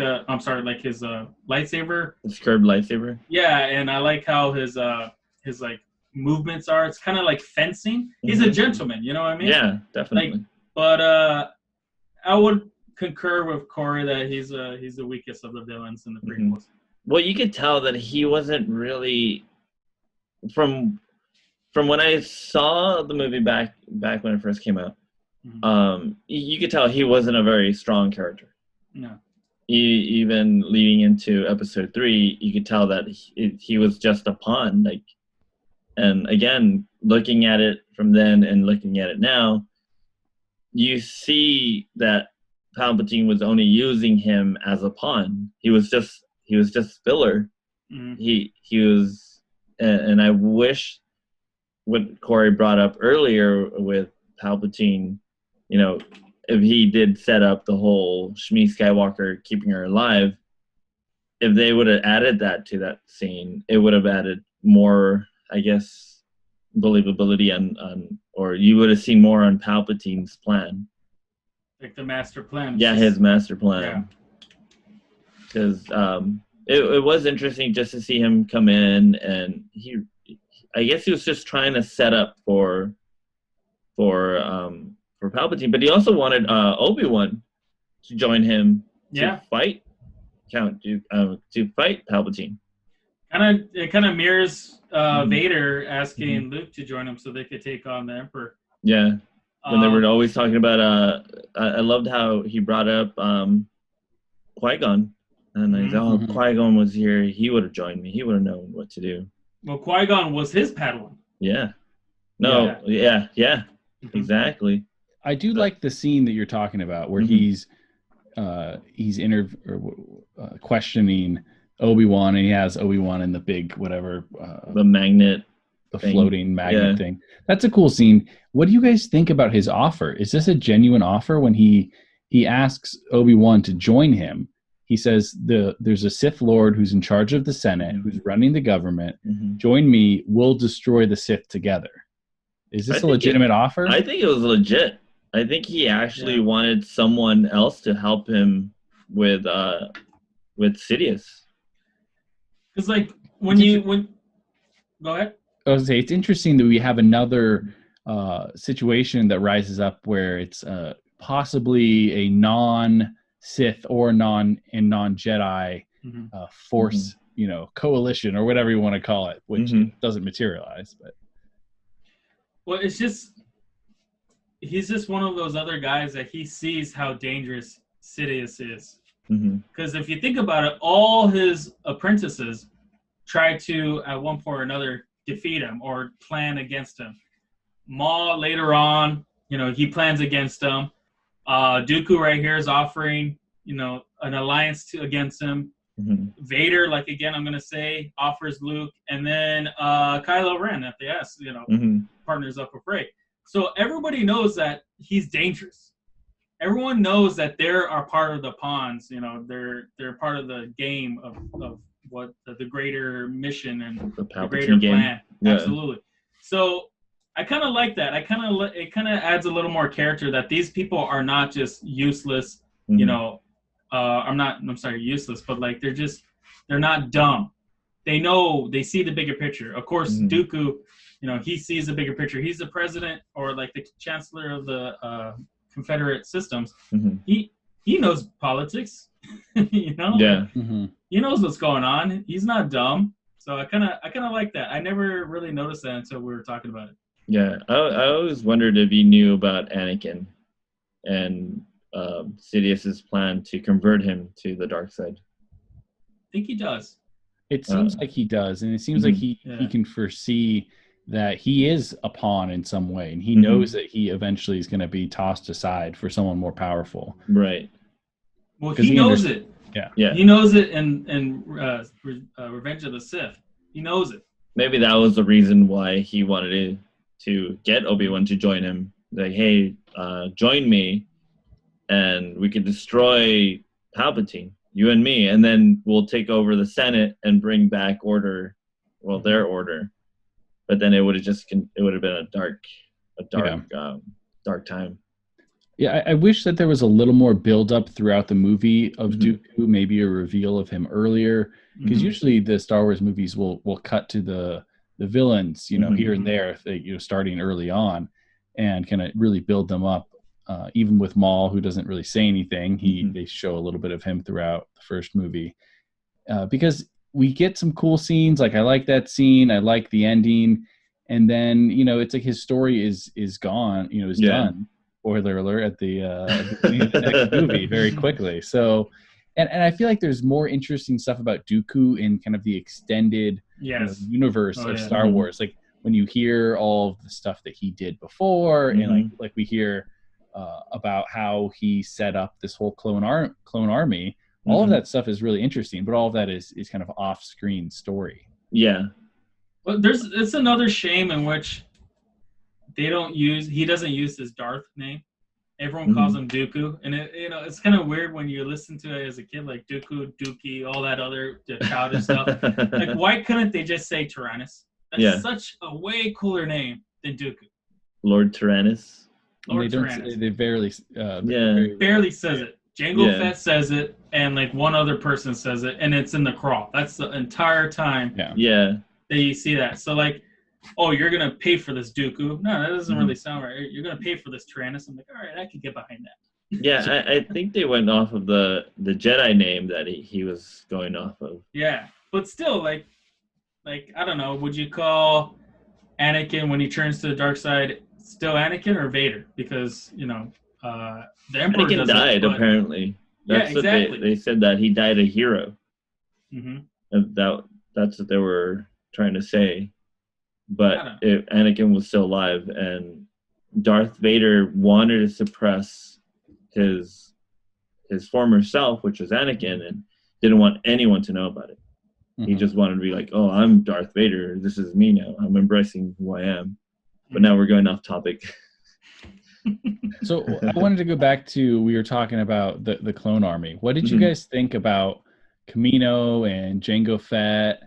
Speaker 2: his lightsaber.
Speaker 1: His curved lightsaber.
Speaker 2: Yeah, and I like how his like movements are. It's kind of like fencing. He's a gentleman, you know what I mean?
Speaker 1: Yeah, definitely.
Speaker 2: Like, but I would concur with Corey that he's the weakest of the villains in the prequels.
Speaker 1: Well, you could tell that he wasn't really from when I saw the movie back when it first came out. You could tell he wasn't a very strong character.
Speaker 2: No.
Speaker 1: Even leading into episode 3, you could tell that he was just a pawn. Like, and again, looking at it from then and looking at it now, you see that Palpatine was only using him as a pawn. He was just filler. He was, and I wish what Corey brought up earlier with Palpatine, you know, if he did set up the whole Shmi Skywalker keeping her alive, if they would have added that to that scene, it would have added more, I guess, believability on or you would have seen more on Palpatine's plan.
Speaker 2: Like the master plan.
Speaker 1: Yeah, his master plan. Because it was interesting just to see him come in, and I guess he was just trying to set up for Palpatine, but he also wanted Obi-Wan to join him to fight to fight Palpatine.
Speaker 2: It kind of mirrors Vader asking Luke to join him so they could take on the Emperor.
Speaker 1: Yeah, when they were always talking about. I loved how he brought up Qui-Gon, and I said, Qui-Gon was here, he would have joined me. He would have known what to do.
Speaker 2: Well, Qui-Gon was his Padawan.
Speaker 1: Yeah. No. Yeah. Exactly.
Speaker 3: I do like the scene that you're talking about where he's questioning Obi-Wan, and he has Obi-Wan in the big whatever
Speaker 1: the magnet,
Speaker 3: the floating magnet thing. That's a cool scene. What do you guys think about his offer? Is this a genuine offer when he asks Obi-Wan to join him? He says there's a Sith Lord who's in charge of the Senate, who's running the government. Join me, we'll destroy the Sith together. Is this a legitimate offer?
Speaker 1: I think it was legit. I think he actually wanted someone else to help him with Sidious.
Speaker 2: Because like go ahead.
Speaker 3: I was gonna say it's interesting that we have another situation that rises up where it's possibly a non-Sith or non-Jedi force, coalition or whatever you want to call it, which doesn't materialize. But
Speaker 2: well, he's just one of those other guys that he sees how dangerous Sidious is. Because if you think about it, all his apprentices try to, at one point or another, defeat him or plan against him. Maul later on, he plans against him. Dooku right here is offering, an alliance against him. Vader, like again, I'm gonna say, offers Luke, and then Kylo Ren at the S, partners up with Rey. So everybody knows that he's dangerous. Everyone knows that they are part of the pawns. They're part of the game of what the greater mission and the greater plan. Yeah. Absolutely. So I kind of like that. It kind of adds a little more character that these people are not just useless. Useless, but like they're not dumb. They see the bigger picture. Of course, Dooku, he sees the bigger picture. He's the president or like the chancellor of the Confederate systems. He knows politics. He knows what's going on. He's not dumb. So I kind of like that. I never really noticed that until we were talking about it.
Speaker 1: Yeah, I always wondered if he knew about Anakin and Sidious's plan to convert him to the dark side.
Speaker 2: I think he does.
Speaker 3: It seems like he does, and it seems like he can foresee that he is a pawn in some way, and he knows that he eventually is going to be tossed aside for someone more powerful.
Speaker 1: Right.
Speaker 2: Well, he knows it.
Speaker 1: Yeah.
Speaker 2: He knows it in Revenge of the Sith. He knows it.
Speaker 1: Maybe that was the reason why he wanted to get Obi-Wan to join him. Like, hey, join me, and we could destroy Palpatine, you and me, and then we'll take over the Senate and bring back order, their order. But then it would have been a dark time.
Speaker 3: Yeah, I wish that there was a little more build-up throughout the movie of Dooku, maybe a reveal of him earlier, because usually the Star Wars movies will cut to the villains, here and there, starting early on, and kind of really build them up. Even with Maul, who doesn't really say anything, they show a little bit of him throughout the first movie, because we get some cool scenes. Like, I like that scene, I like the ending, and then it's like his story is gone, done. Spoiler alert at the next movie very quickly. So, and I feel like there's more interesting stuff about Dooku in kind of the extended universe of Star Wars. Like, when you hear all of the stuff that he did before, and like we hear about how he set up this whole clone army. All of that stuff is really interesting, but all of that is kind of off-screen story.
Speaker 1: Yeah.
Speaker 2: But it's another shame in which he doesn't use his Darth name. Everyone calls him Dooku, and it's kind of weird when you listen to it as a kid, like Dooku, Dookie, all that other childish stuff. Like, why couldn't they just say Tyrannus? That's such a way cooler name than Dooku.
Speaker 1: Lord Tyrannus.
Speaker 3: They barely
Speaker 2: barely says it. Jango Fett says it, and like one other person says it, and it's in the crawl. That's the entire time.
Speaker 1: Yeah.
Speaker 2: That you see that. So like, oh, you're gonna pay for this Dooku? No, that doesn't really sound right. You're gonna pay for this Tyrannus. I'm like, all right, I could get behind that.
Speaker 1: Yeah, I think they went off of the Jedi name that he was going off of.
Speaker 2: Yeah, but still, like I don't know. Would you call Anakin when he turns to the dark side still Anakin or Vader? Because the Emperor
Speaker 1: Anakin died apparently. That's
Speaker 2: exactly.
Speaker 1: What they said, that he died a hero.
Speaker 2: And
Speaker 1: that's what they were trying to say. But Anakin was still alive, and Darth Vader wanted to suppress his former self, which was Anakin, and didn't want anyone to know about it. He just wanted to be like, oh, I'm Darth Vader. This is me now. I'm embracing who I am. But now we're going off topic.
Speaker 3: So I wanted to go back to, we were talking about the clone army. What did you guys think about Kamino and Jango Fett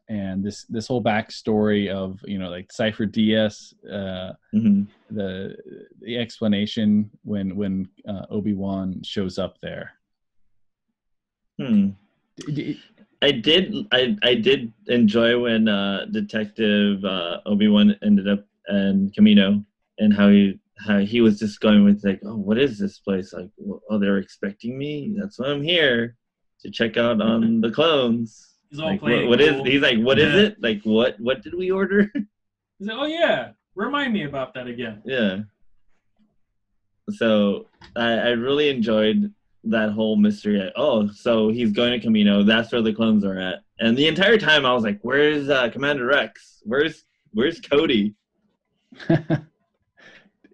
Speaker 3: and this whole backstory of, like Cypher DS, the explanation when Obi-Wan shows up there?
Speaker 1: I did enjoy when Detective Obi-Wan ended up in Kamino, and how he was just going with like, oh, what is this place? Like, oh, they're expecting me? That's why I'm here, to check out on the clones.
Speaker 2: He's all
Speaker 1: like,
Speaker 2: playing
Speaker 1: he's like, what is it? Like, what did we order?
Speaker 2: He's like, oh yeah, remind me about that again.
Speaker 1: Yeah. So I really enjoyed that whole mystery. Oh, so he's going to Kamino. That's where the clones are at. And the entire time I was like, where's Commander Rex? Where's Cody?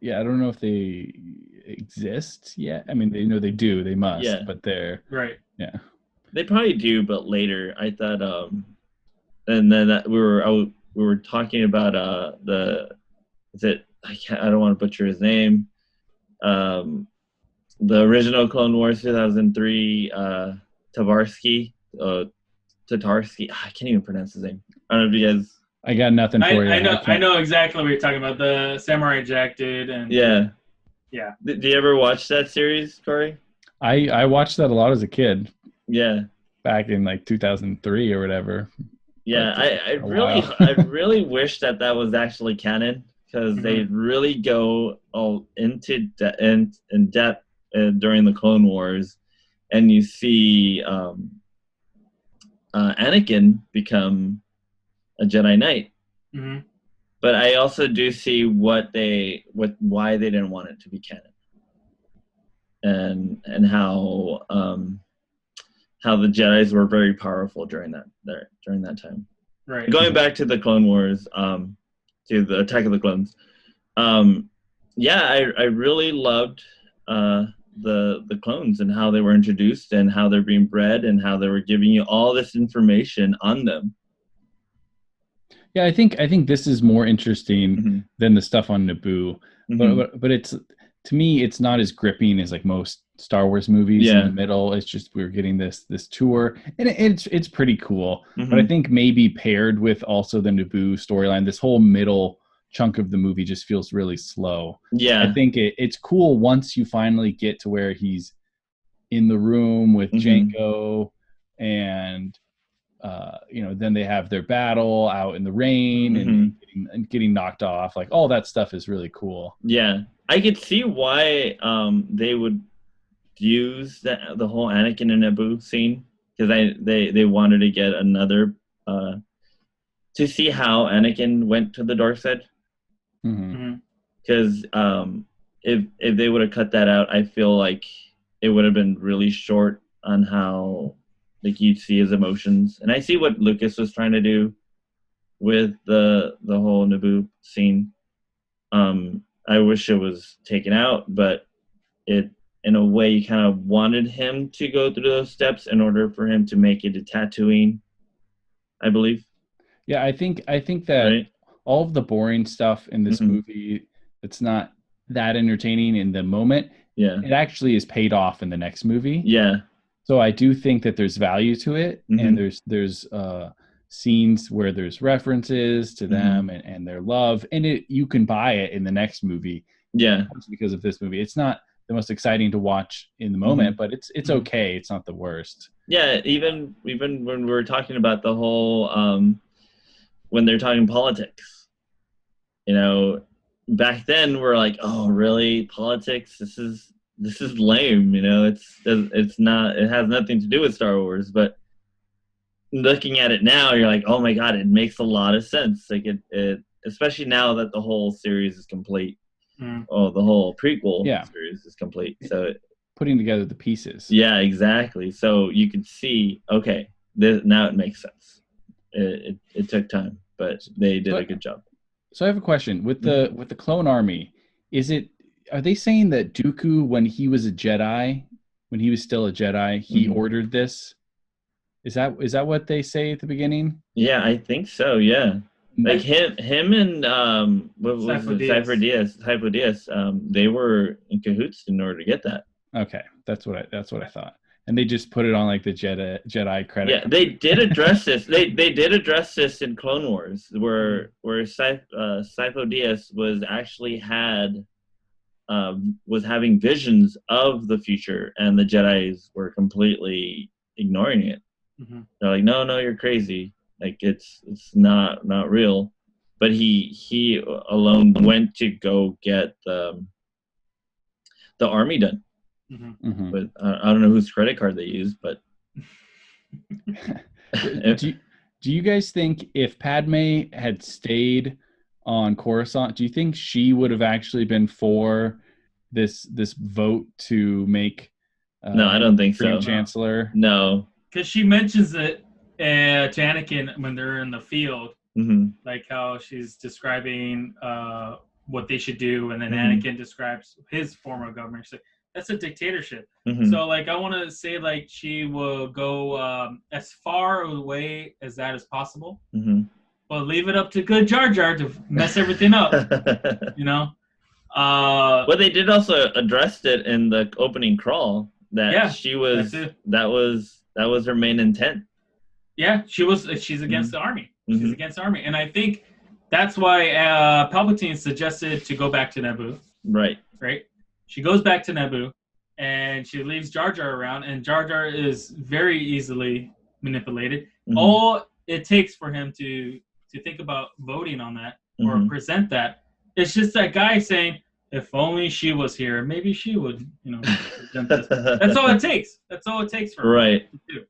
Speaker 3: Yeah, I don't know if they exist yet. I mean, they do. They must.
Speaker 1: Yeah.
Speaker 3: But they're
Speaker 2: right.
Speaker 3: Yeah.
Speaker 1: They probably do, but later. I thought, and then we were talking about I don't want to butcher his name. The original Clone Wars 2003, Tatarsky. I can't even pronounce his name. I don't know if you guys.
Speaker 3: I got nothing for you.
Speaker 2: I know exactly what you're talking about. The Samurai Jack dude. And
Speaker 1: yeah.
Speaker 2: Did
Speaker 1: you ever watch that series, Corey?
Speaker 3: I watched that a lot as a kid.
Speaker 1: Yeah.
Speaker 3: Back in like 2003 or whatever.
Speaker 1: Yeah, I really wish that was actually canon, because they really go all into in depth during the Clone Wars, and you see Anakin become a Jedi Knight. But I also do see why they didn't want it to be canon, and how the Jedis were very powerful during that time.
Speaker 2: Right.
Speaker 1: Going back to the Clone Wars, to the Attack of the Clones. I really loved the clones and how they were introduced and how they're being bred and how they were giving you all this information on them.
Speaker 3: Yeah, I think this is more interesting than the stuff on Naboo, but it's, to me, it's not as gripping as like most Star Wars movies. In the middle, it's just we're getting this tour, and it's pretty cool. But I think maybe paired with also the Naboo storyline, this whole middle chunk of the movie just feels really slow.
Speaker 1: Yeah,
Speaker 3: I think it's cool once you finally get to where he's in the room with Jango, and then they have their battle out in the rain and getting knocked off. Like, all that stuff is really cool.
Speaker 1: Yeah, I could see why they would use the whole Anakin and Naboo scene, because they wanted to get another to see how Anakin went to the dark side. Because if they would have cut that out, I feel like it would have been really short on how, like, you'd see his emotions. And I see what Lucas was trying to do with the whole Naboo scene. I wish it was taken out, but it, in a way, you kind of wanted him to go through those steps in order for him to make it to Tatooine, I believe.
Speaker 3: Yeah, I think that all of the boring stuff in this movie, it's not that entertaining in the moment.
Speaker 1: Yeah,
Speaker 3: it actually is paid off in the next movie.
Speaker 1: Yeah.
Speaker 3: So I do think that there's value to it, and there's scenes where there's references to them and their love, and you can buy it in the next movie.
Speaker 1: Yeah,
Speaker 3: because of this movie, it's not the most exciting to watch in the moment, but it's okay. It's not the worst.
Speaker 1: Yeah, even when we were talking about the whole when they're talking politics, back then we're like, oh, really, politics? This is lame. It's not. It has nothing to do with Star Wars. But looking at it now, you're like, oh my god, it makes a lot of sense. Like it especially now that the whole series is complete. Oh, the whole prequel series is complete. So
Speaker 3: putting together the pieces.
Speaker 1: Yeah, exactly. So you can see, okay, now it makes sense. It took time, but they did a good job.
Speaker 3: So I have a question with the clone army. Are they saying that Dooku, when he was a Jedi, when he was still a Jedi, he ordered this? Is that what they say at the beginning?
Speaker 1: Yeah, I think so. Yeah. Like him and what was Cypher Diaz, they were in cahoots in order to get that.
Speaker 3: Okay, that's what I thought. And they just put it on like the Jedi credit.
Speaker 1: Yeah, they did address this. They did address this in Clone Wars, where Cypher Diaz was having visions of the future, and the Jedis were completely ignoring it. They're like, no, you're crazy. Like it's not real. But he alone went to go get the army done. But I don't know whose credit card they used, but
Speaker 3: do you guys think if Padme had stayed on Coruscant, do you think she would have actually been for this vote to make
Speaker 1: no, I don't think so.
Speaker 3: Chancellor?
Speaker 1: No,
Speaker 2: because she mentions it to Anakin when they're in the field, like how she's describing what they should do, and then Anakin describes his form of government. She's like, that's a dictatorship. So, like, I want to say, like, she will go as far away as that as possible, but leave it up to good Jar Jar to mess everything up.
Speaker 1: Well, they did also address it in the opening crawl that she was that was her main intent.
Speaker 2: Yeah, she's against the army. She's against the army, and I think that's why Palpatine suggested to go back to Naboo.
Speaker 1: Right.
Speaker 2: She goes back to Naboo, and she leaves Jar Jar around, and Jar Jar is very easily manipulated. All it takes for him to think about voting on that or present that, it's just that guy saying, if only she was here, maybe she would, present this. That's all it takes. That's all it takes for him to do.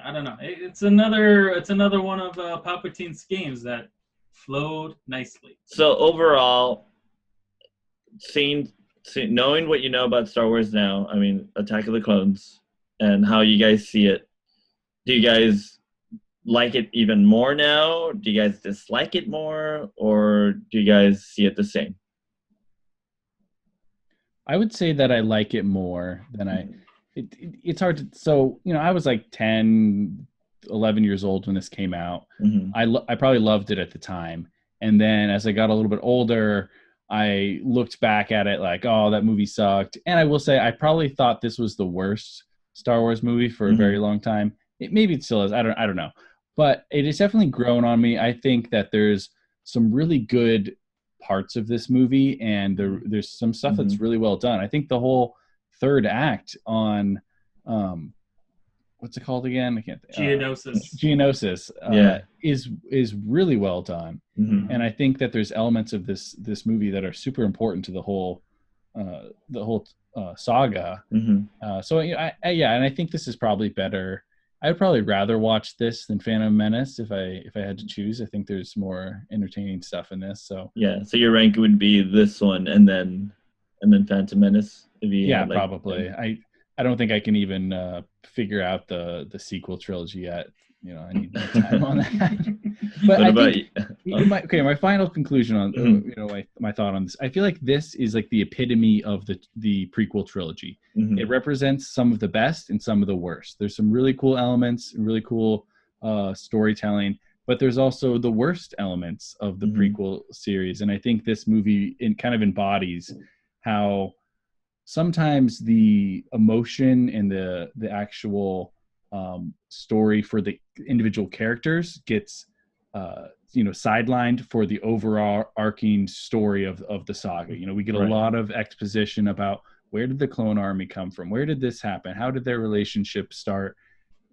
Speaker 2: I don't know. It's another one of Palpatine's schemes that flowed nicely.
Speaker 1: So overall, knowing what you know about Star Wars now, I mean, Attack of the Clones, and how you guys see it, do you guys like it even more now? Do you guys dislike it more? Or do you guys see it the same?
Speaker 3: I would say that I like it more than it's hard to, so, I was like 10, 11 years old when this came out. I probably loved it at the time. And then as I got a little bit older, I looked back at it like, oh, that movie sucked. And I will say, I probably thought this was the worst Star Wars movie for a very long time. Maybe it still is. I don't know. But it has definitely grown on me. I think that there's some really good parts of this movie, and there's some stuff that's really well done. I think the whole third act on what's it called again? I can't Geonosis is really well done. And I think that there's elements of this movie that are super important to the whole saga. So and I think this is probably better. I would probably rather watch this than Phantom Menace if I had to choose. I think there's more entertaining stuff in this. So
Speaker 1: so your rank would be this one and then Phantom Menace.
Speaker 3: Probably. I don't think I can even figure out the sequel trilogy yet. I need more time on that. But
Speaker 1: what about you?
Speaker 3: My final conclusion on my thought on this. I feel like this is like the epitome of the prequel trilogy. It represents some of the best and some of the worst. There's some really cool elements, really cool storytelling, but there's also the worst elements of the prequel series. And I think this movie kind of embodies how sometimes the emotion and the actual story for the individual characters gets sidelined for the overall arcing story of the saga. We get a lot of exposition about where did the clone army come from, where did this happen, how did their relationship start,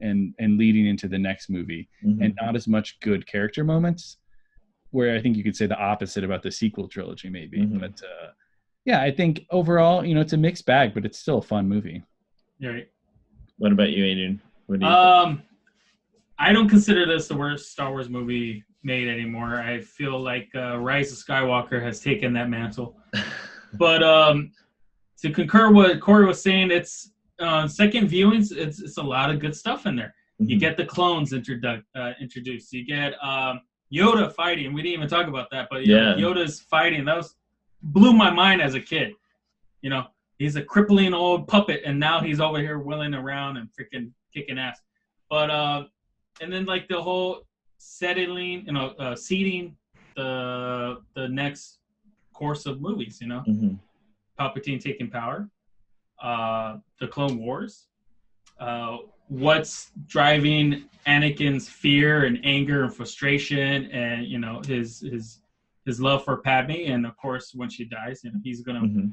Speaker 3: and leading into the next movie, and not as much good character moments, where I think you could say the opposite about the sequel trilogy maybe. But I think overall, it's a mixed bag, but it's still a fun movie.
Speaker 2: Right.
Speaker 1: What about you, Adrian? What do you think?
Speaker 2: I don't consider this the worst Star Wars movie made anymore. I feel like Rise of Skywalker has taken that mantle. But to concur what Corey was saying, it's second viewings. It's a lot of good stuff in there. You get the clones introduced. You get Yoda fighting. We didn't even talk about that, but Yoda's fighting. That blew my mind as a kid. He's a crippling old puppet, and now he's over here wheeling around and freaking kicking ass. But and then like the whole seating the next course of movies. Palpatine taking power, the Clone Wars, what's driving Anakin's fear and anger and frustration, and his love for Padme, and of course when she dies, he's gonna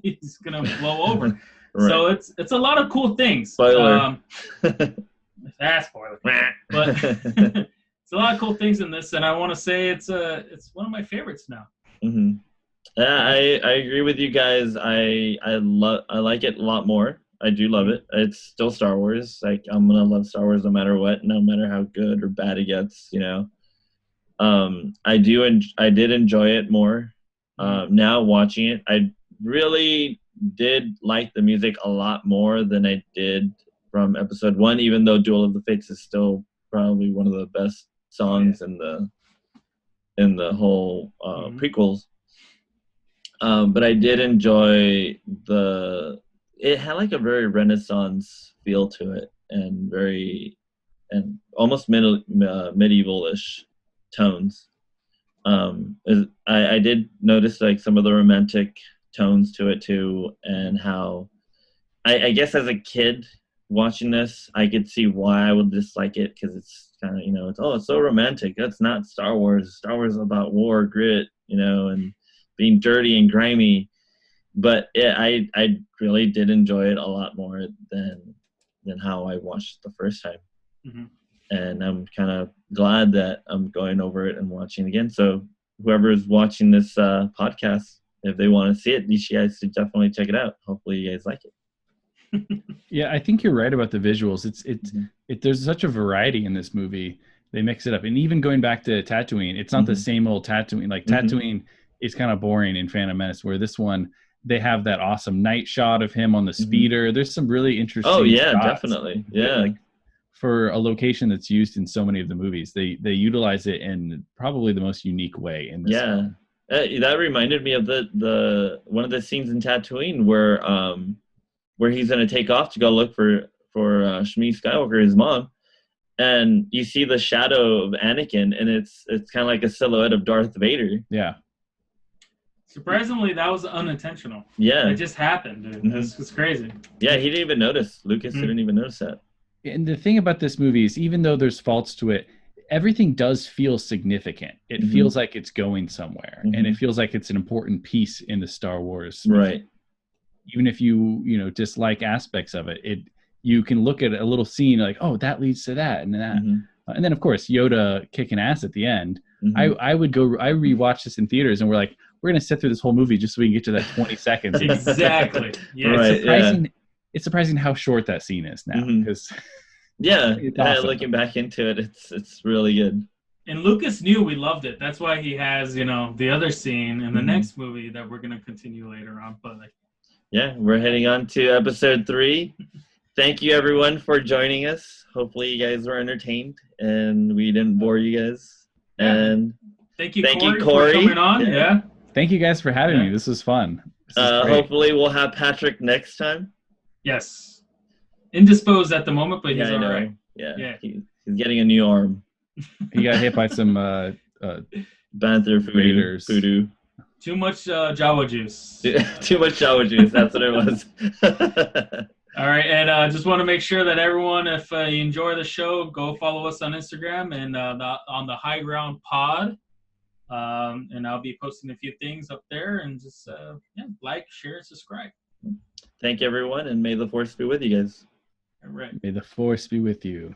Speaker 2: he's gonna blow over. So it's a lot of cool things.
Speaker 1: Spoiler.
Speaker 2: Spoiler. But it's a lot of cool things in this, and I want to say it's one of my favorites now.
Speaker 1: Yeah, I agree with you guys. I like it a lot more. I do love it. It's still Star Wars. Like, I'm gonna love Star Wars no matter what, no matter how good or bad it gets. I did enjoy it more. Now watching it, I really did like the music a lot more than I did from episode 1, even though Duel of the Fates is still probably one of the best songs in the whole prequels. But I did enjoy it had like a very Renaissance feel to it, and almost medieval-ish tones. I did notice like some of the romantic tones to it too, and how I guess as a kid watching this, I could see why I would dislike it, because it's kind of it's so romantic. That's not Star Wars. Star Wars is about war, grit, and being dirty and grimy. But I really did enjoy it a lot more than how I watched it the first time. And I'm kind of glad that I'm going over it and watching it again. So whoever's watching this podcast, if they want to see it, you guys should definitely check it out. Hopefully you guys like it.
Speaker 3: Yeah, I think you're right about the visuals. There's such a variety in this movie. They mix it up. And even going back to Tatooine, it's not the same old Tatooine. Like Tatooine is kind of boring in Phantom Menace, where this one, they have that awesome night shot of him on the speeder. There's some really interesting shots.
Speaker 1: Definitely. Yeah.
Speaker 3: Like, for a location that's used in so many of the movies, they utilize it in probably the most unique way in this film.
Speaker 1: That reminded me of the one of the scenes in Tatooine where he's gonna take off to go look for Shmi Skywalker, his mom, and you see the shadow of Anakin, and it's kind of like a silhouette of Darth Vader.
Speaker 3: Yeah.
Speaker 2: Surprisingly, that was unintentional.
Speaker 1: Yeah,
Speaker 2: it just happened, dude.
Speaker 1: Mm-hmm.
Speaker 2: This was crazy.
Speaker 1: Yeah, he didn't even notice. Lucas didn't even notice that.
Speaker 3: And the thing about this movie is, even though there's faults to it, everything does feel significant. It feels like it's going somewhere, and it feels like it's an important piece in the Star Wars.
Speaker 1: Right.
Speaker 3: Even if you dislike aspects of it, you can look at a little scene like, oh, that leads to that and that. And then, of course, Yoda kicking ass at the end. I rewatched this in theaters, and we're like, we're going to sit through this whole movie just so we can get to that 20 seconds.
Speaker 2: Exactly. Yeah.
Speaker 1: Right,
Speaker 3: it's surprising how short that scene is now. Because
Speaker 1: awesome. Looking back into it, it's really good.
Speaker 2: And Lucas knew we loved it. That's why he has, the other scene in the next movie that we're going to continue later on. But
Speaker 1: yeah, we're heading on to episode 3. Thank you, everyone, for joining us. Hopefully you guys were entertained and we didn't bore you guys.
Speaker 2: Yeah.
Speaker 1: And
Speaker 2: thank you, Corey, for coming on. Yeah.
Speaker 3: Thank you guys for having me. This was fun.
Speaker 1: Hopefully we'll have Patrick next time.
Speaker 2: Yes. Indisposed at the moment, but he's all right.
Speaker 1: Yeah. He's getting a new arm.
Speaker 3: He got hit by some
Speaker 1: Banther voodoo.
Speaker 2: Too much Jawa juice.
Speaker 1: Too much Jawa juice. That's what it was.
Speaker 2: All right, and just want to make sure that everyone, if you enjoy the show, go follow us on Instagram and on the Highground Pod. And I'll be posting a few things up there, and just like, share, and subscribe.
Speaker 1: Thank you, everyone, and may the Force be with you guys.
Speaker 2: All right.
Speaker 3: May the Force be with you.